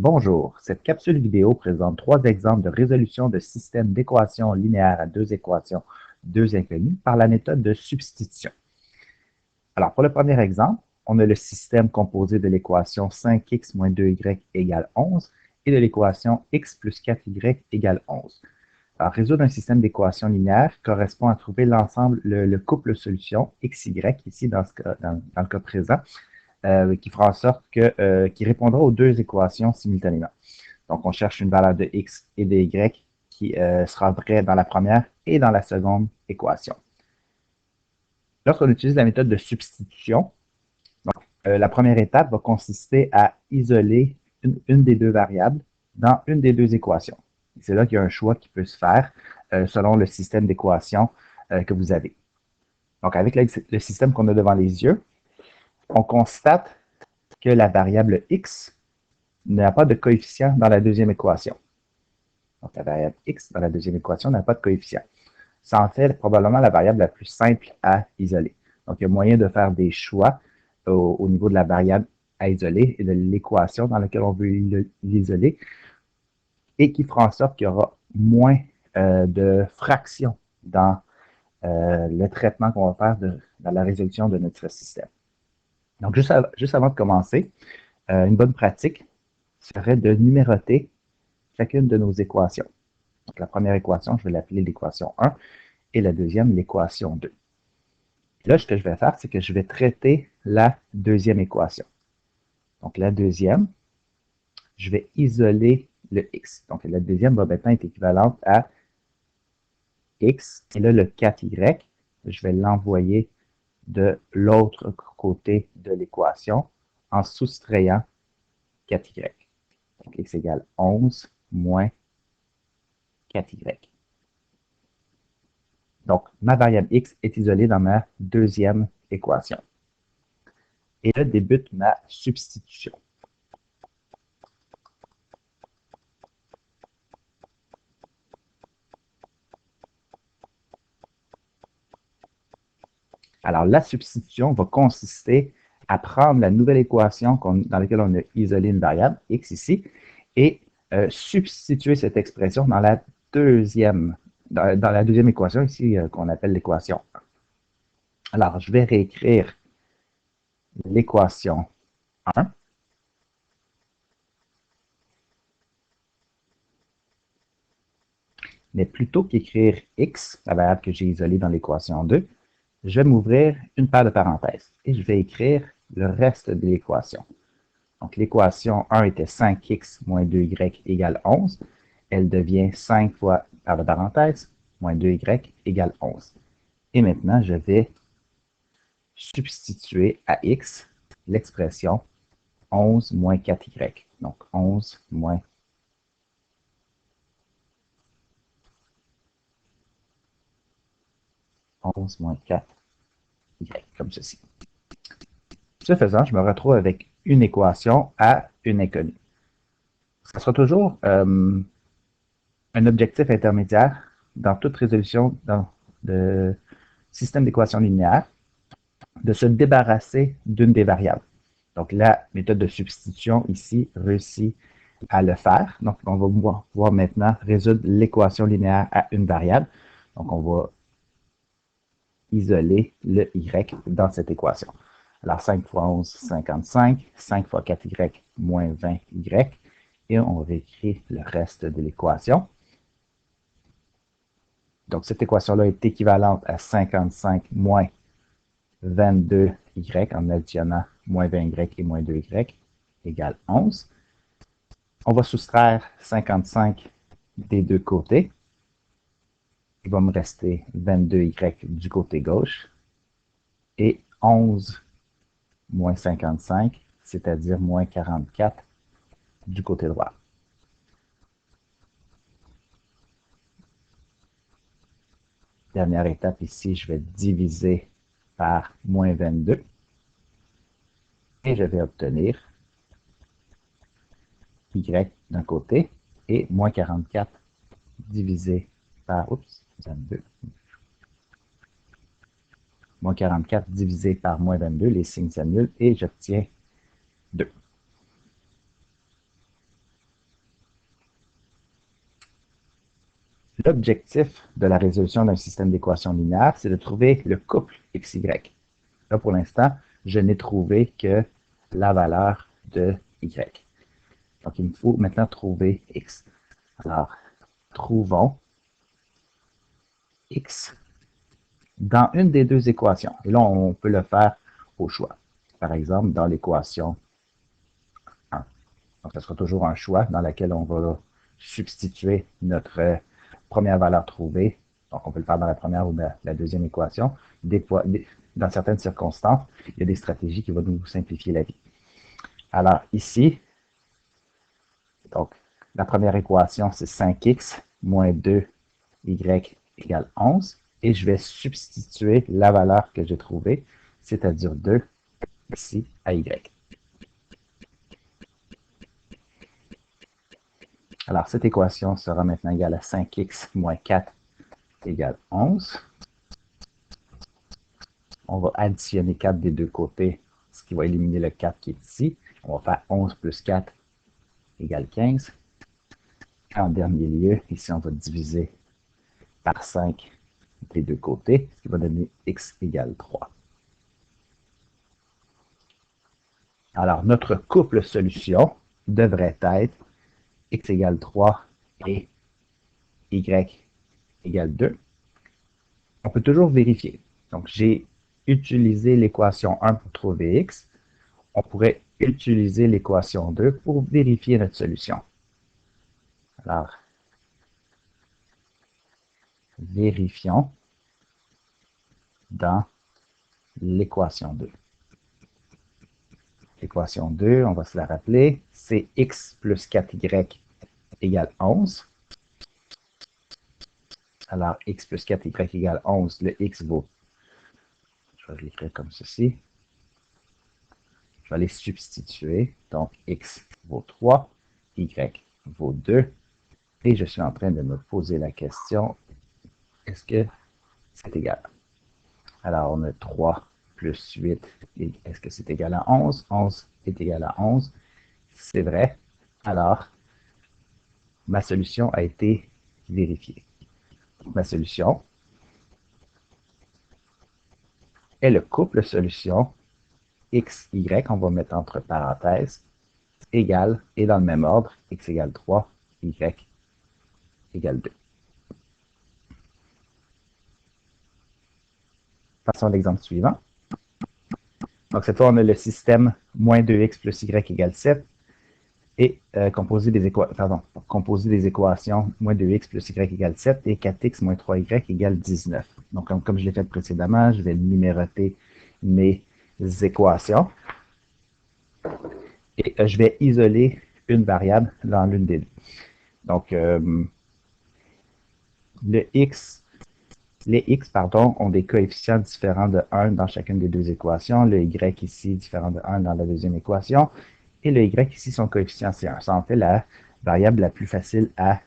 Bonjour, cette capsule vidéo présente trois exemples de résolution de systèmes d'équations linéaires à deux équations, deux inconnues, par la méthode de substitution. Alors, pour le premier exemple, on a le système composé de l'équation 5x moins 2y égale 11 et de l'équation x plus 4y égale 11. Alors, résoudre un système d'équations linéaires correspond à trouver l'ensemble, le couple solution xy, ici dans le cas présent, qui fera en sorte qui répondra aux deux équations simultanément. Donc, on cherche une valeur de x et de y qui sera vraie dans la première et dans la seconde équation. Lorsqu'on utilise la méthode de substitution, la première étape va consister à isoler une des deux variables dans une des deux équations. C'est là qu'il y a un choix qui peut se faire selon le système d'équations que vous avez. Donc, avec le système qu'on a devant les yeux, on constate que la variable x n'a pas de coefficient dans la deuxième équation. Donc, la variable x dans la deuxième équation n'a pas de coefficient. Ça en fait probablement la variable la plus simple à isoler. Donc, il y a moyen de faire des choix au niveau de la variable à isoler et de l'équation dans laquelle on veut l'isoler et qui fera en sorte qu'il y aura moins de fractions dans le traitement qu'on va faire dans la résolution de notre système. Donc, juste avant de commencer, une bonne pratique serait de numéroter chacune de nos équations. Donc, la première équation, je vais l'appeler l'équation 1 et la deuxième, l'équation 2. Là, ce que je vais faire, c'est que je vais traiter la deuxième équation. Donc, la deuxième, je vais isoler le x. Donc, la deuxième va maintenant être équivalente à x. Et là, le 4y, je vais l'envoyer de l'autre côté de l'équation en soustrayant 4y. Donc, x égale 11 moins 4y. Donc, ma variable x est isolée dans ma deuxième équation. Et là débute ma substitution. Alors, la substitution va consister à prendre la nouvelle équation dans laquelle on a isolé une variable, x ici, et substituer cette expression dans la deuxième équation ici qu'on appelle l'équation 1. Alors, je vais réécrire l'équation 1. Mais plutôt qu'écrire x, la variable que j'ai isolée dans l'équation 2, je vais m'ouvrir une paire de parenthèses et je vais écrire le reste de l'équation. Donc, l'équation 1 était 5x moins 2y égale 11. Elle devient 5 fois, par la parenthèse, moins 2y égale 11. Et maintenant, je vais substituer à x l'expression 11 moins 4y. Donc, 11 moins 11 moins 4y, comme ceci. Ce faisant, je me retrouve avec une équation à une inconnue. Ça sera toujours un objectif intermédiaire dans toute résolution de système d'équations linéaires, de se débarrasser d'une des variables. Donc, la méthode de substitution ici réussit à le faire. Donc, on va pouvoir maintenant résoudre l'équation linéaire à une variable. Donc, on va isoler le y dans cette équation. Alors, 5 fois 11, 55. 5 fois 4y, moins 20y. Et on réécrit le reste de l'équation. Donc, cette équation-là est équivalente à 55 moins 22y en additionnant moins 20y et moins 2y égale 11. On va soustraire 55 des deux côtés. Il va me rester 22y du côté gauche et 11 moins 55, c'est-à-dire moins 44 du côté droit. Dernière étape ici, je vais diviser par moins 22 et je vais obtenir y d'un côté et moins 44 divisé par, oups, 22, moins 44 divisé par moins 22, les signes s'annulent et j'obtiens 2. L'objectif de la résolution d'un système d'équations linéaires, c'est de trouver le couple XY. Là, pour l'instant, je n'ai trouvé que la valeur de Y. Donc, il me faut maintenant trouver X. Alors, trouvons X dans une des deux équations. Et là, on peut le faire au choix. Par exemple, dans l'équation 1. Donc, ce sera toujours un choix dans lequel on va substituer notre première valeur trouvée. Donc, on peut le faire dans la première ou la deuxième équation. Dans certaines circonstances, il y a des stratégies qui vont nous simplifier la vie. Alors, ici, donc, la première équation, c'est 5x moins 2y égale 11. Et je vais substituer la valeur que j'ai trouvée, c'est-à-dire 2 ici à y. Alors, cette équation sera maintenant égale à 5x moins 4 égale 11. On va additionner 4 des deux côtés, ce qui va éliminer le 4 qui est ici. On va faire 11 plus 4 égale 15. En dernier lieu, ici, on va diviser par 5 des deux côtés, ce qui va donner x égale 3. Alors, notre couple solution devrait être x égale 3 et y égale 2. On peut toujours vérifier. Donc, j'ai utilisé l'équation 1 pour trouver x. On pourrait utiliser l'équation 2 pour vérifier notre solution. Alors, vérifions dans l'équation 2. L'équation 2, on va se la rappeler, c'est x plus 4y égale 11. Alors, x plus 4y égale 11, le x vaut, je vais l'écrire comme ceci, je vais les substituer, donc x vaut 3, y vaut 2, et je suis en train de me poser la question, est-ce que c'est égal? Alors, on a 3 plus 8, est-ce que c'est égal à 11? 11 est égal à 11, c'est vrai. Alors, ma solution a été vérifiée. Ma solution est le couple solution x, y, on va mettre entre parenthèses, égale, et dans le même ordre, x égale 3, y égale 2. Passons à l'exemple suivant. Donc, cette fois, on a le système moins 2x plus y égale 7 et composer des équations moins 2x plus y égale 7 et 4x moins 3y égale 19. Donc, comme je l'ai fait précédemment, je vais numéroter mes équations et je vais isoler une variable dans l'une des deux. Donc, les x ont des coefficients différents de 1 dans chacune des deux équations. Le y ici différent de 1 dans la deuxième équation. Et le y ici, son coefficient c'est 1. Ça en fait la variable la plus facile à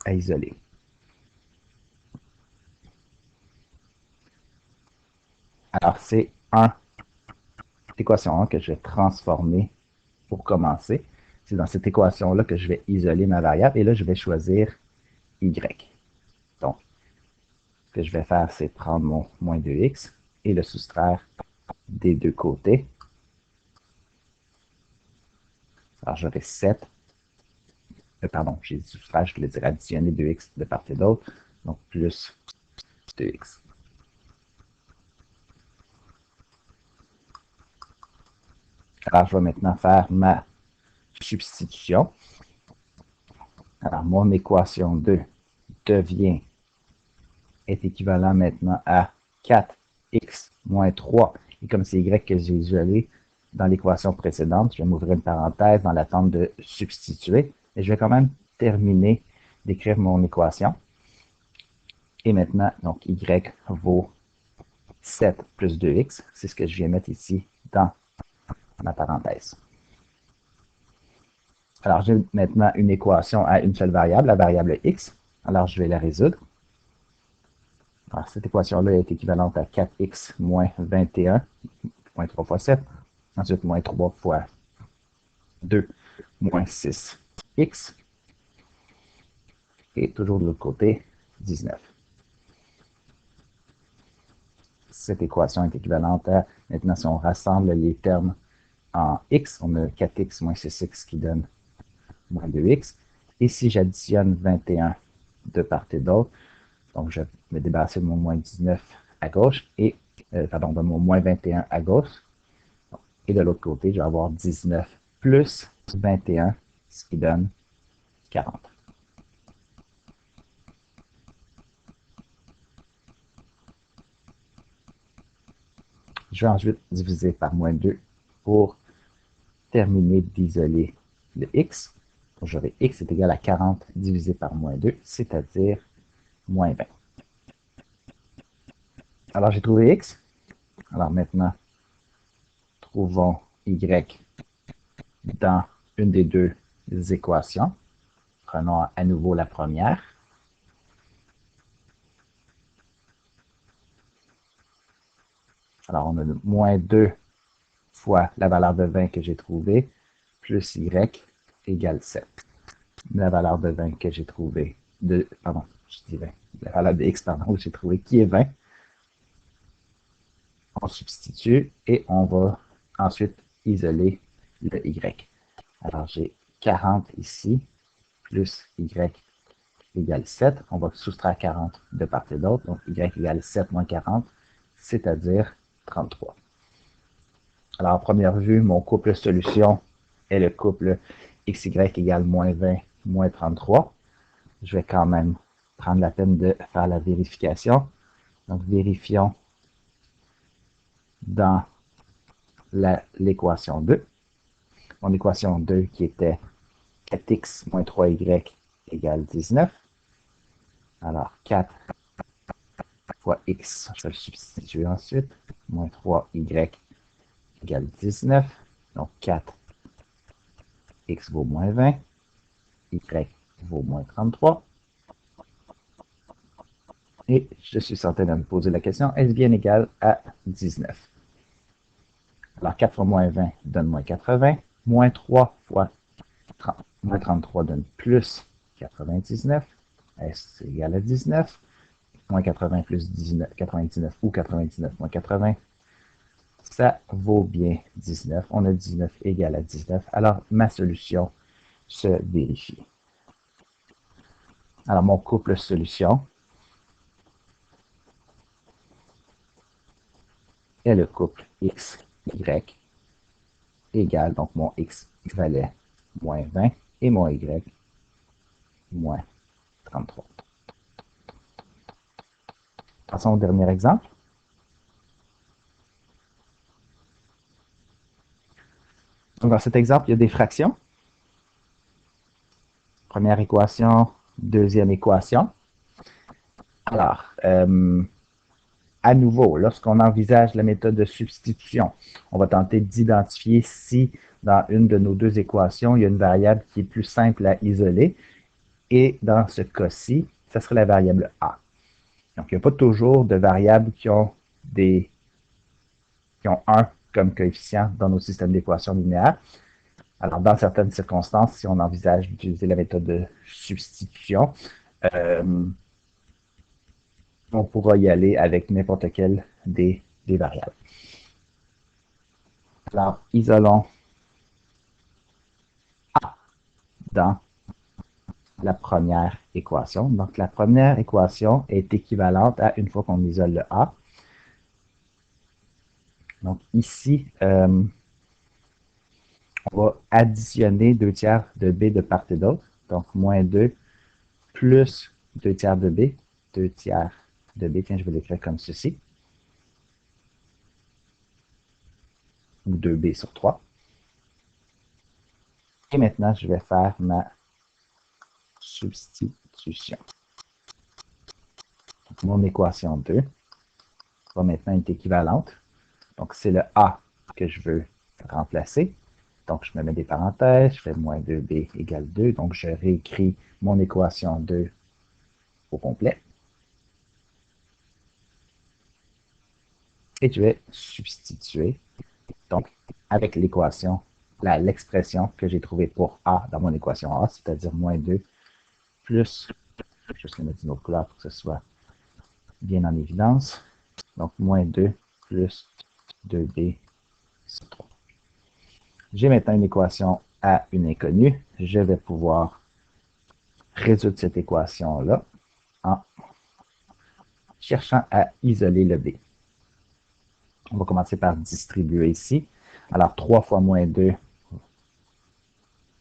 isoler. Alors, c'est cette équation 1 que je vais transformer pour commencer. C'est dans cette équation-là que je vais isoler ma variable. Et là, je vais choisir y. Donc, ce que je vais faire, c'est prendre mon moins 2x et le soustraire des deux côtés. Alors, j'aurai 7. Pardon, j'ai dit soustraire, je voulais dire additionner 2x de part et d'autre. Donc, plus 2x. Alors, je vais maintenant faire ma substitution. Alors, mon équation 2 est équivalent maintenant à 4x moins 3. Et comme c'est y que j'ai isolé dans l'équation précédente, je vais m'ouvrir une parenthèse dans l'attente de substituer. Et je vais quand même terminer d'écrire mon équation. Et maintenant, donc, y vaut 7 plus 2x. C'est ce que je viens mettre ici dans ma parenthèse. Alors, j'ai maintenant une équation à une seule variable, la variable x. Alors, je vais la résoudre. Alors, cette équation-là est équivalente à 4x moins 21, moins 3 fois 7. Ensuite, moins 3 fois 2, moins 6x. et toujours de l'autre côté, 19. Cette équation est équivalente à, maintenant si on rassemble les termes en x, on a 4x moins 6x qui donne moins 2x. Et si j'additionne 21 de part et d'autre, donc je vais me débarrasser de mon moins 19 à gauche, et pardon, de mon moins 21 à gauche. Et de l'autre côté, je vais avoir 19 plus 21, ce qui donne 40. Je vais ensuite diviser par moins 2 pour terminer d'isoler le x. Donc, j'aurai x est égal à 40 divisé par moins 2, c'est-à-dire moins 20. Alors, j'ai trouvé x. Alors maintenant, trouvons y dans une des deux équations. Prenons à nouveau la première. Alors, on a moins 2 fois la valeur de 20 que j'ai trouvée, plus y égale 7. La valeur de 20 que j'ai trouvée, pardon, je dis 20, la valeur de x, pardon, que j'ai trouvée, qui est 20. On substitue et on va ensuite isoler le y. Alors, j'ai 40 ici, plus y égale 7. On va soustraire 40 de part et d'autre. Donc, y égale 7 moins 40, c'est-à-dire 33. Alors, à première vue, mon couple solution est le couple xy égale moins 20 moins 33. Je vais quand même prendre la peine de faire la vérification. Donc, vérifions dans l'équation 2. Mon équation 2 qui était 4x moins 3y égale 19. Alors, 4 fois x, je vais le substituer ensuite, moins 3y égale 19. Donc, 4x vaut moins 20, y vaut moins 33. Et je suis certain de me poser la question, est-ce bien égal à 19? Alors, 4 fois moins 20 donne moins 80. Moins 3 fois 30, moins 33 donne plus 99. Est-ce égal à 19? Moins 80 plus 19, 99 ou 99 moins 80, ça vaut bien 19. On a 19 égal à 19. Alors, ma solution se vérifie. Alors, mon couple solution est le couple x, y égal, donc mon x valait moins 20 et mon y moins 33. Passons au dernier exemple. Donc, dans cet exemple, il y a des fractions. Première équation, deuxième équation. Alors, à nouveau, lorsqu'on envisage la méthode de substitution, on va tenter d'identifier si dans une de nos deux équations, il y a une variable qui est plus simple à isoler. Et dans ce cas-ci, ça serait la variable a. Donc, il n'y a pas toujours de variables qui ont 1 comme coefficient dans nos systèmes d'équations linéaires. Alors, dans certaines circonstances, si on envisage d'utiliser la méthode de substitution, on pourra y aller avec n'importe quelle des variables. Alors, isolons A dans la première équation. Donc, la première équation est équivalente à une fois qu'on isole le A. Donc, ici, on va additionner 2 tiers de B de part et d'autre. Donc, moins 2 plus 2 tiers de B. 2 tiers de B, tiens, je vais l'écrire comme ceci. Ou 2B sur 3. Et maintenant, je vais faire ma substitution. Donc, mon équation 2 va maintenant être équivalente. Donc, c'est le A que je veux remplacer. Donc, je me mets des parenthèses, je fais moins 2b égale 2. Donc, je réécris mon équation 2 au complet. Et je vais substituer, donc, avec l'équation, l'expression que j'ai trouvée pour A dans mon équation A, c'est-à-dire moins 2 plus Je vais juste les mettre d'une autre couleur pour que ce soit bien en évidence. Donc, moins 2 plus 2b sur 3. J'ai maintenant une équation à une inconnue. Je vais pouvoir résoudre cette équation-là en cherchant à isoler le b. On va commencer par distribuer ici. Alors, 3 fois moins 2,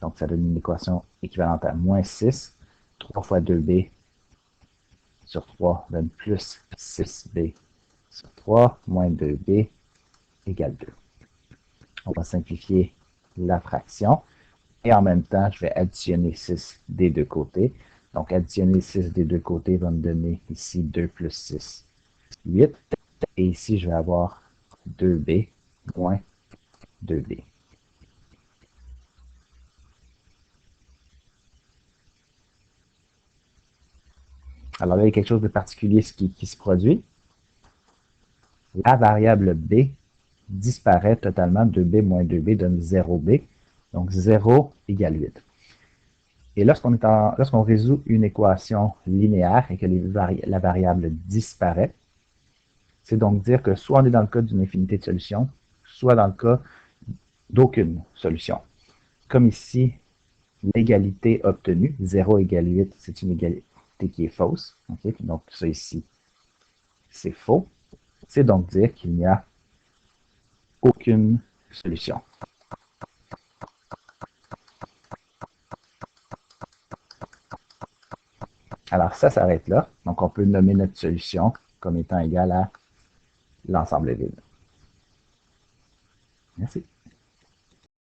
donc ça donne une équation équivalente à moins 6. 3 fois 2b sur 3 donne plus 6b sur 3, moins 2b égale 2. On va simplifier la fraction. Et en même temps, je vais additionner 6 des deux côtés. Donc, additionner 6 des deux côtés va me donner ici 2 plus 6, 8. Et ici, je vais avoir 2b moins 2b. Alors là, il y a quelque chose de particulier qui se produit. La variable b disparaît totalement. 2b moins 2b donne 0b. Donc, 0 égale 8. Et lorsqu'on résout une équation linéaire et que la variable disparaît, c'est donc dire que soit on est dans le cas d'une infinité de solutions, soit dans le cas d'aucune solution. Comme ici, l'égalité obtenue, 0 égale 8, c'est une égalité qui est fausse. Okay? Donc ça ici, c'est faux. C'est donc dire qu'il n'y a aucune solution. Alors ça s'arrête là. Donc on peut nommer notre solution comme étant égale à l'ensemble vide. Merci.